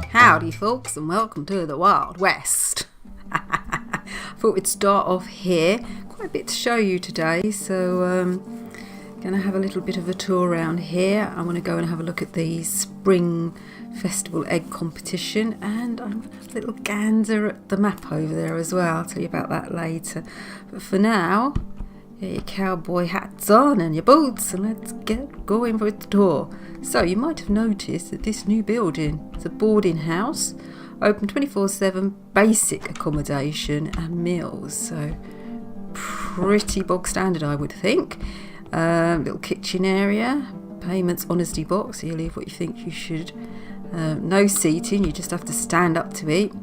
Howdy folks, and welcome to the Wild West. Thought we'd start off here. Quite a bit to show you today, so going to have a little bit of a tour around here. I want to go and have a look at the Spring Festival egg competition, and I'm a little gander at the map over there as well. I'll tell you about that later. But for now, get your cowboy hats on and your boots, and let's get going for the tour. So you might have noticed that this new building is a boarding house, open 24/7, basic accommodation and meals. So pretty bog standard, I would think. Little kitchen area, payments honesty box, so you leave what you think you should. No seating, you just have to stand up to eat,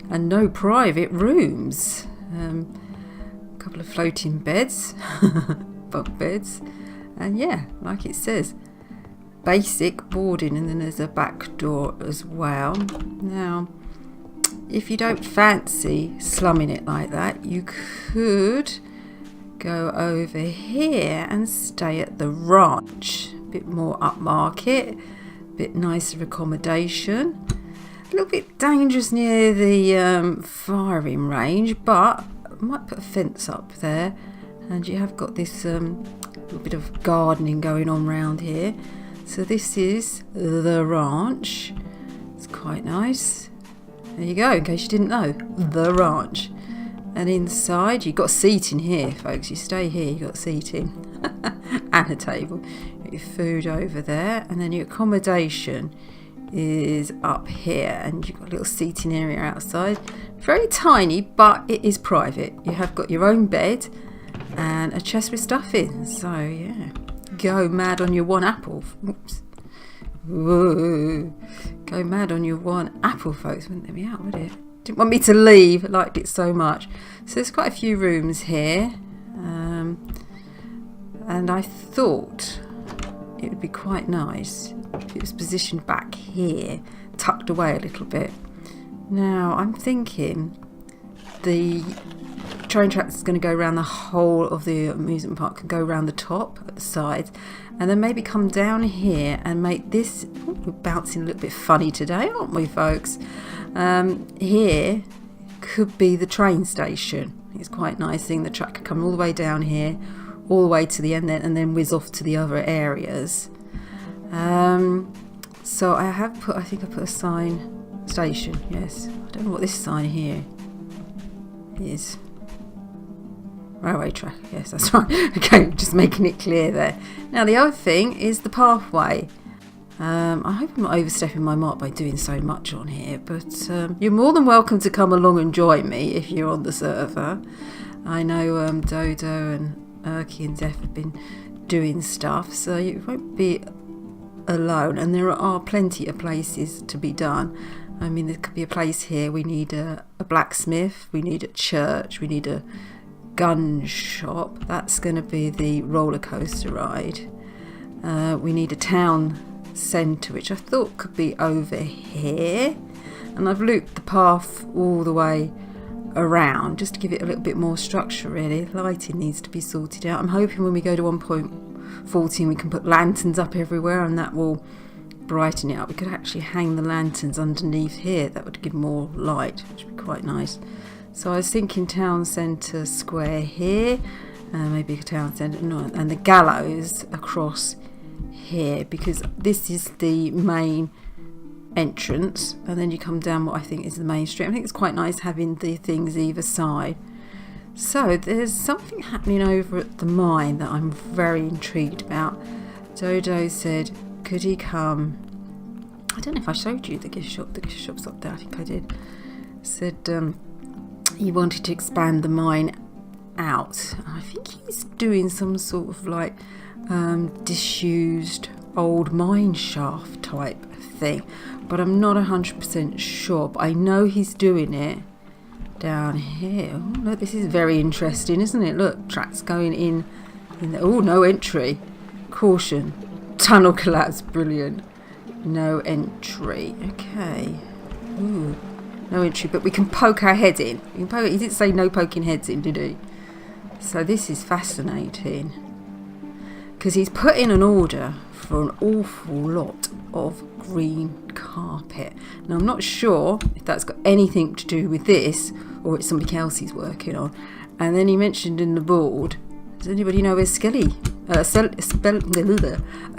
and no private rooms. A couple of floating beds, bunk beds, and yeah, like it says, basic boarding, and then there's a back door as well. Now, if you don't fancy slumming it like that, you could go over here and stay at the ranch. A bit more upmarket, a bit nicer accommodation. A little bit dangerous near the firing range, but I might put a fence up there, and you have got this little bit of gardening going on round here. So this is the ranch. It's quite nice. There you go, in case you didn't know, the ranch. And inside, you've got seating here, folks. You stay here, you've got seating and a table. Your food over there, and then your accommodation is up here, and you've got a little seating area outside. Very tiny, but it is private. You have got your own bed and a chest with stuff in. So yeah, go mad on your one apple. Oops. Whoa. Go mad on your one apple, folks. Wouldn't let me out, would it? Didn't want me to leave. I liked it so much. So there's quite a few rooms here, and I thought it would be quite nice if it was positioned back here, tucked away a little bit. Now I'm thinking the train track is going to go around the whole of the amusement park, and go around the top at the sides, and then maybe come down here and make this. We're bouncing a little bit funny today, aren't we, folks? Here could be the train station. It's quite nice seeing the track come all the way down here, all the way to the end, and then whiz off to the other areas. So I think I put a sign, station, yes. I don't know what this sign here is. Railway track, yes, that's right. Okay, just making it clear there. Now the other thing is the pathway. I hope I'm not overstepping my mark by doing so much on here, but you're more than welcome to come along and join me if you're on the server. I know Dodo and Erky and Zeph have been doing stuff, so you won't be alone, and there are plenty of places to be done. I mean, there could be a place here. We need a blacksmith, we need a church, we need a gun shop. That's going to be the roller coaster ride. We need a town centre, which I thought could be over here, and I've looped the path all the way around just to give it a little bit more structure. Really, lighting needs to be sorted out. I'm hoping when we go to 1.14 we can put lanterns up everywhere, and that will brighten it up. We could actually hang the lanterns underneath here. That would give more light, which would be quite nice. So I was thinking town centre square here, maybe a town centre, no, and the gallows across here, because this is the main entrance, and then you come down what I think is the main street. I think it's quite nice having the things either side. So there's something happening over at the mine that I'm very intrigued about. Dodo said, could he come? I don't know if I showed you the gift shop. The gift shop's up there, I think I did. Said he wanted to expand the mine out. I think he's doing some sort of like disused old mine shaft type thing, but I'm not 100% sure. But I know he's doing it down here. Oh, look, this is very interesting, isn't it? Look, tracks going in the, oh, no entry. Caution. Tunnel collapse. Brilliant. No entry. Okay. Ooh. No entry, but we can poke our head in. We can poke, he didn't say no poking heads in, did he? So this is fascinating, because he's put in an order for an awful lot of green carpet. Now I'm not sure if that's got anything to do with this or it's something else he's working on. And then he mentioned in the board, does anybody know where a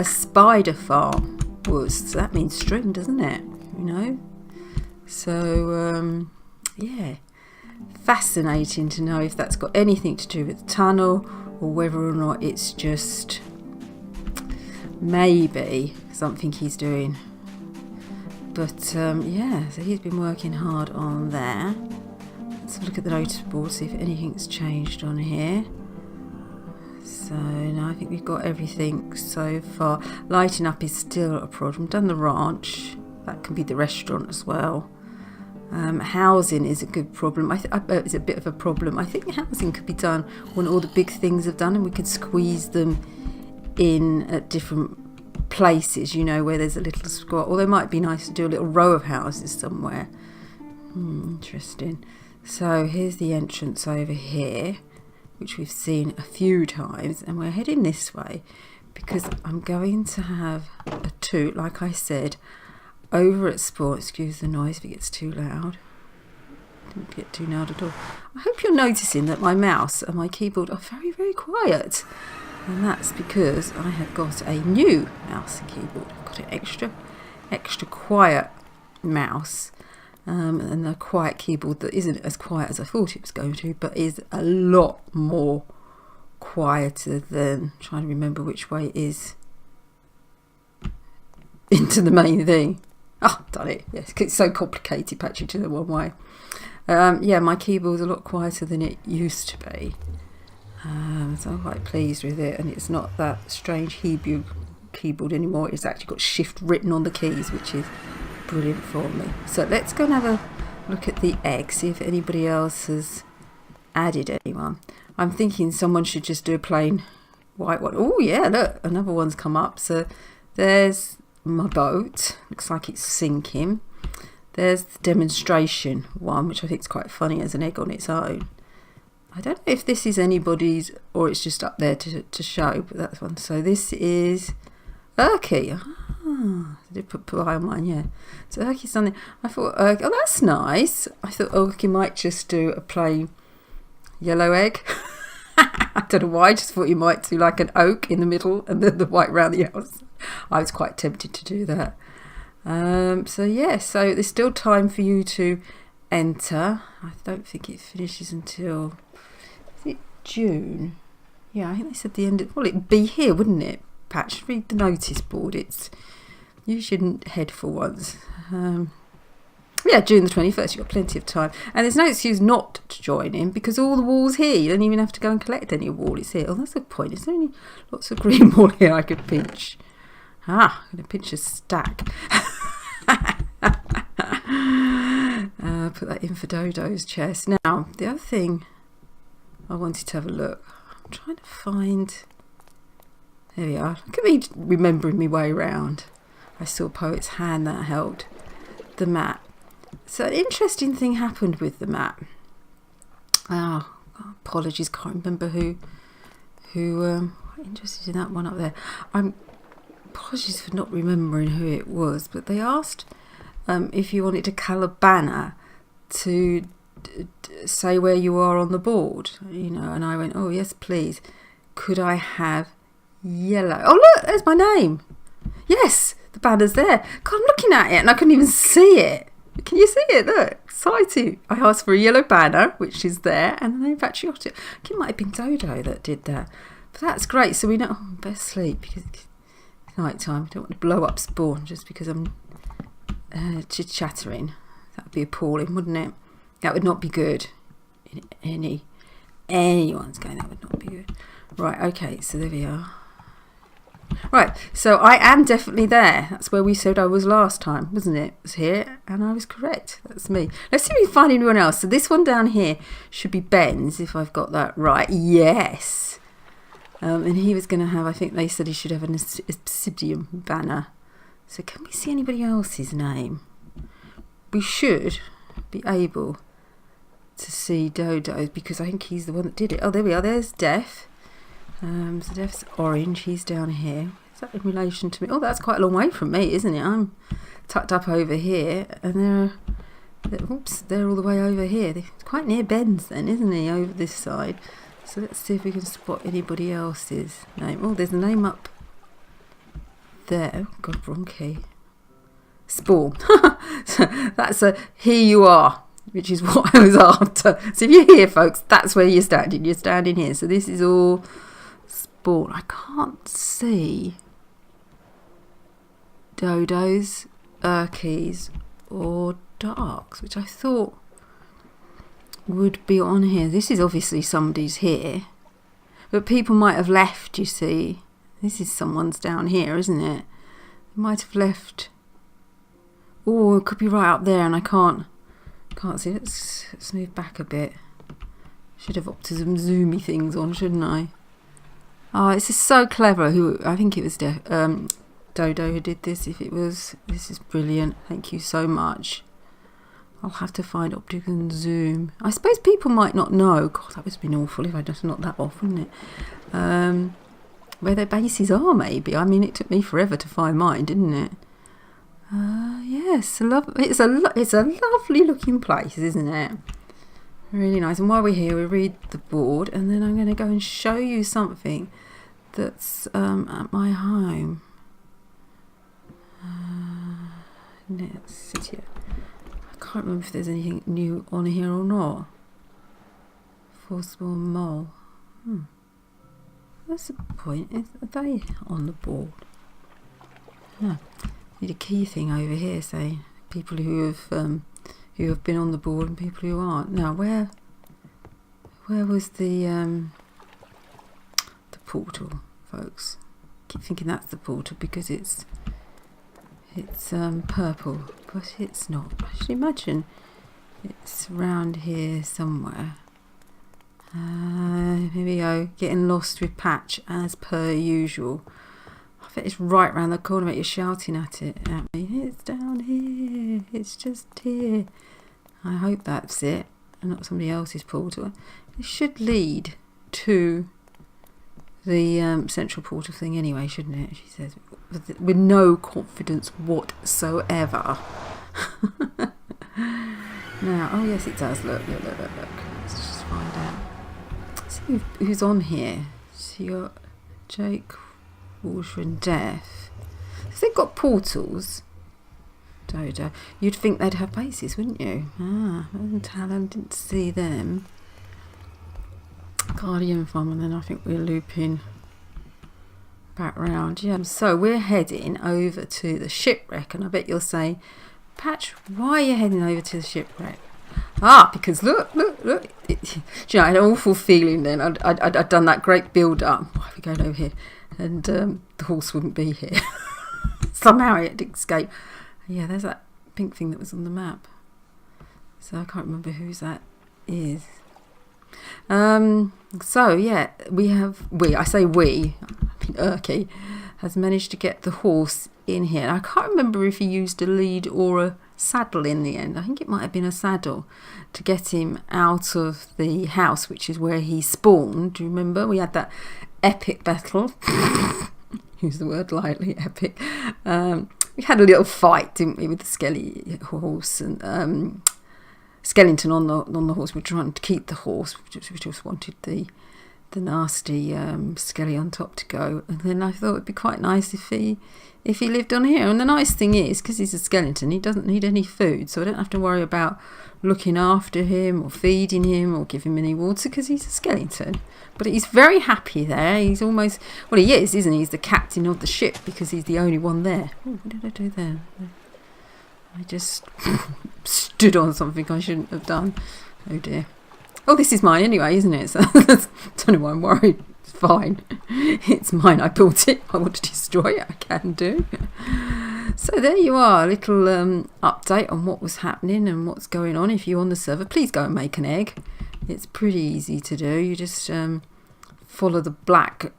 spider farm was? So that means string, doesn't it? You know? So yeah, fascinating to know if that's got anything to do with the tunnel or whether or not it's just maybe something he's doing. But yeah, so he's been working hard on there. Let's look at the notice board, see if anything's changed on here. So now I think we've got everything so far. Lighting up is still a problem. Done the ranch, that can be the restaurant as well. Housing is a good problem. It's a bit of a problem. I think housing could be done when all the big things are done and we could squeeze them in at different places, you know, where there's a little squat. Or they might be nice to do a little row of houses somewhere. Interesting. So here's the entrance over here, which we've seen a few times, and we're heading this way because I'm going to have a toot, like I said, over at Sport. Excuse the noise if it gets too loud. Didn't get too loud at all. I hope you're noticing that my mouse and my keyboard are very, very quiet, and that's because I have got a new mouse and keyboard. I've got an extra quiet mouse. And a quiet keyboard that isn't as quiet as I thought it was going to, but is a lot more quieter than, trying to remember which way it is into the main thing. Oh, done it. Yes, it's so complicated, patching to the one way. Yeah, my keyboard's a lot quieter than it used to be. So I'm quite pleased with it, and it's not that strange Hebrew keyboard anymore. It's actually got shift written on the keys, which is brilliant for me. So let's go and have a look at the egg, see if anybody else has added anyone. I'm thinking someone should just do a plain white one. Oh yeah, look, another one's come up. So there's my boat, looks like it's sinking. There's the demonstration one, which I think is quite funny as an egg on its own. I don't know if this is anybody's or it's just up there to show, but that's one. So this is Urky. I did put pie on mine, yeah. So Urky's done it. I thought, oh, that's nice. I thought Urky might just do a plain yellow egg. I don't know why. I just thought you might do like an oak in the middle and then the white round the outside. I was quite tempted to do that. So yeah, so there's still time for you to enter. I don't think it finishes until, is it June? Yeah, I think they said the end of, well, it'd be here, wouldn't it? Patch, read the notice board. It's, you shouldn't head for once. Yeah, June the 21st, you've got plenty of time. And there's no excuse not to join in because all the wool's here. You don't even have to go and collect any wool. It's here. Oh, that's the point. Is there only lots of green wool here I could pinch? Ah, I'm going to pinch a stack. Put that in for Dodo's chest. Now, the other thing I wanted to have a look. I'm trying to find... There we are. Look at me remembering my way around. I saw Poet's Hand, that helped. The map. So an interesting thing happened with the map. Oh, apologies, can't remember who interested in that one up there. Apologies for not remembering who it was, but they asked if you wanted to colour banner to say where you are on the board, you know, and I went, oh yes please, could I have yellow? Oh look, there's my name. Yes, the banner's there. God, I'm looking at it and I couldn't even see it. Can you see it? Look, exciting. I asked for a yellow banner, which is there, and the name Patchriotic. I think it might have been Dodo that did that. But that's great. So we know, oh, best sleep because it's night time. I don't want to blow up Spawn just because I'm chit-chattering. That would be appalling, wouldn't it? That would not be good. In anyone's going, that would not be good. Right, okay, so there we are. Right, so I am definitely there. That's where we said I was last time, wasn't it? It was here, and I was correct. That's me. Let's see if we can find anyone else. So this one down here should be Ben's, if I've got that right. Yes. And he was going to have, I think they said he should have an obsidian banner. So can we see anybody else's name? We should be able to see Dodo, because I think he's the one that did it. Oh, there we are. There's Def. So Def's orange. He's down here. Is that in relation to me? Oh, that's quite a long way from me, isn't it? I'm tucked up over here, and they're all the way over here. They're quite near Ben's then, isn't he, over this side? So let's see if we can spot anybody else's name. Oh, there's a name up there. Oh, God, wrong key. Spawn. So that's a here you are, which is what I was after. So if you're here, folks, that's where you're standing. You're standing here. So this is all Spawn. I can't see Dodos, Urkies, or Darks, which I thought would be on here. This is obviously somebody's here, but people might have left, you see. This is someone's down here, isn't it? They might have left. Oh, it could be right up there and I can't see. Let's move back a bit. Should have opted some zoomy things on, shouldn't I? Oh, it's just so clever. I think it was Dodo who did this. This is brilliant. Thank you so much. I'll have to find optic and zoom. I suppose people might not know. God, that would have been awful if I just knocked that off, wouldn't it? Where their bases are, maybe. I mean, it took me forever to find mine, didn't it? Yes, it's a lovely looking place, isn't it? Really nice. And while we're here, we read the board, and then I'm going to go and show you something that's at my home. Let's sit here. I can't remember if there's anything new on here or not. Forcible mole. What's the point? Are they on the board? Need a key thing over here saying people who have been on the board and people who aren't. Now, where was the portal, folks? I keep thinking that's the portal because it's purple, but it's not. I should imagine it's around here somewhere. Here we go, getting lost with Patch as per usual. I bet it's right round the corner, but you're shouting at me. It's down here, it's just here. I hope that's it and not somebody else's portal. It should lead to the central portal thing anyway, shouldn't it? She says, with no confidence whatsoever. Now, oh yes, it does. Look. Let's just find out. See who's on here. So you got Jake, Water, and Death. If they've got portals, Dodo, you'd think they'd have bases, wouldn't you? Talon, didn't see them. Guardian Farm, and then I think we're looping back round. Yeah, so we're heading over to the Shipwreck, and I bet you'll say, Patch, why are you heading over to the Shipwreck? Because look. I had an awful feeling then. I'd done that great build-up. Why are we going over here? And the horse wouldn't be here. Somehow it escaped. Yeah, there's that pink thing that was on the map. So I can't remember whose that is. So yeah, Urky has managed to get the horse in here. I can't remember if he used a lead or a saddle in the end. I think it might have been a saddle to get him out of the house, which is where he spawned. Do you remember? We had that epic battle. Use the word lightly, epic. We had a little fight, didn't we, with the skelly horse and skeleton on the horse. We were trying to keep the horse. We just wanted the nasty skelly on top to go. And then I thought it'd be quite nice if he lived on here. And the nice thing is, because he's a skeleton, he doesn't need any food, so I don't have to worry about looking after him or feeding him or giving him any water, because he's a skeleton. But he's very happy there. He's almost, well, he is, isn't he? He's the captain of the ship because he's the only one there. Oh, what did I do there? I just stood on something I shouldn't have done. Oh dear. Oh, this is mine anyway, isn't it? So don't know why I'm worried. It's fine. It's mine. I built it. I want to destroy it. I can do. So there you are. A little update on what was happening and what's going on. If you're on the server, please go and make an egg. It's pretty easy to do. You just follow the black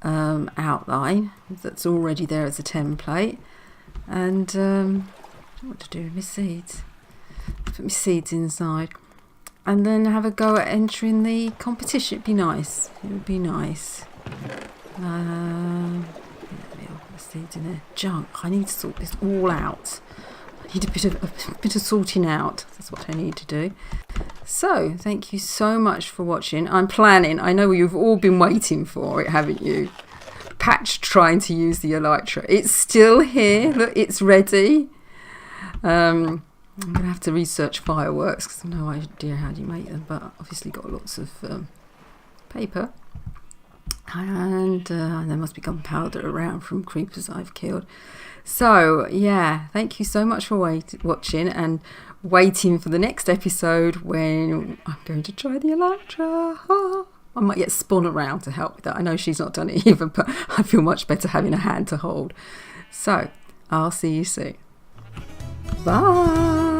outline that's already there as a template. And what to do with my seeds? Put my seeds inside. and then have a go at entering the competition. It'd be nice. It would be nice. What's in there? Junk. I need to sort this all out. I need a bit of sorting out. That's what I need to do. So, thank you so much for watching. I'm planning. I know you've all been waiting for it, haven't you? Patch trying to use the elytra. It's still here. Look, it's ready. I'm going to have to research fireworks because I have no idea how do you make them, but obviously got lots of paper. And there must be gunpowder around from creepers I've killed. So, yeah, thank you so much for watching and waiting for the next episode when I'm going to try the elytra. I might get spun around to help with that. I know she's not done it either, but I feel much better having a hand to hold. So, I'll see you soon. Bye.